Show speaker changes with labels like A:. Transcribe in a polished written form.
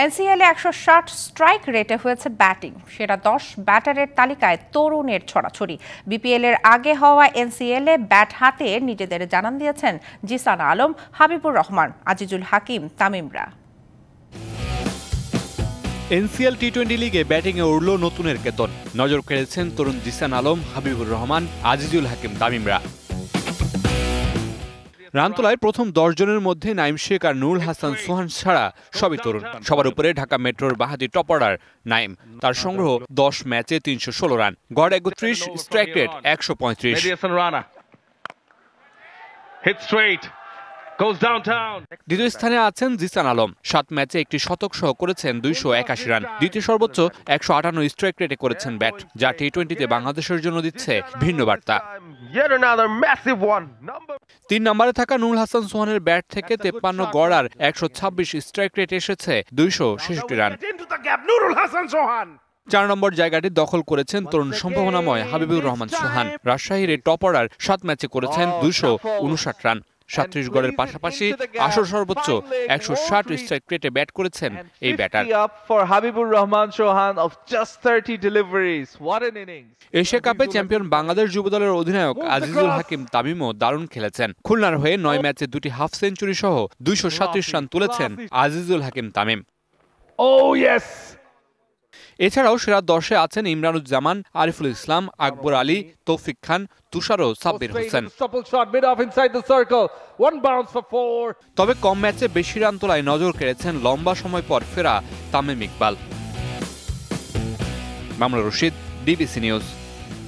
A: এনসিএলে ১৬০ strike রেটে হয়েছে batting. সেরা ১০ ব্যাটারের তালিকায় তরুণের ছড়াছড়ি। বিপিএল এর আগে হওয়া এনসিএলে ব্যাট হাতে নিজেদের জানান দিয়েছেন জিসান আলম, হাবিবুর রহমান, আজিজুল হাকিম, তামিমরা।
B: এনসিএল টি-20 লিগে ব্যাটিংয়ে উড়ল নতুনের কেতন। নজর কেড়েছেন তরুণ জিসান আলম, হাবিবুর রহমান, আজিজুল হাকিম, তামিমরা। রান তোলায় প্রথম 10 জনের মধ্যে নাইম শেখ আর নুরুল হাসান সোহান ছাড়া সবই তরুণ। সবার উপরে ঢাকা মেট্রোর বাহাতি টপ অর্ডার নাইম। তার সংগ্রহ 10 ম্যাচে 316 রান, গড় 31, স্ট্রাইক রেট 135। দ্বিতীয় স্থানে আছেন জিসান আলম। 7 ম্যাচে একটি শতক সহ করেছেন 281 রান। দ্বিতীয় সর্বোচ্চ 158 স্ট্রাইক রেটে করেছেন ব্যাট, যা টি-20তে বাংলাদেশের জন্য দিচ্ছে ভিন্ন বার্তা। 3 নম্বরে থাকা নুরুল হাসান সোহানের ব্যাট থেকে 53 গড় আর 126 স্ট্রাইক রেট এসেছে 266 রান। 4 নম্বর জায়গাটি দখল করেছেন তরুণ সম্ভাবনাময় হাবিবুর রহমান সোহান। রাজশাহীর এই টপ অর্ডার 7 ম্যাচে করেছেন 259 রান। 37 গড়ের পাশাপাশি আসর সর্বোচ্চ 160 স্ট্রাইক রেটে ব্যাট করেছেন এই ব্যাটার। এশিয়া কাপে চ্যাম্পিয়ন বাংলাদেশ যুব দলের অধিনায়ক আজিজুল হাকিম তামিমও দারুণ খেলেছেন। খুলনার হয়ে 9 ম্যাচে 2টি হাফ সেঞ্চুরি সহ 237 রান তুলেছেন আজিজুল হাকিম তামিম। এছাড়াও সেরা 10-এ আছেন ইমরানুজ্জামান, আরিফুল ইসলাম, আকবর আলী, তৌফিক খান, তুষার ও সাব্বির হোসেন। তবে কম ম্যাচে বেশি রান তোলায় নজর কেড়েছেন লম্বা সময় পর ফেরা তামিম ইকবাল। Mamunur Rashid, DBC news.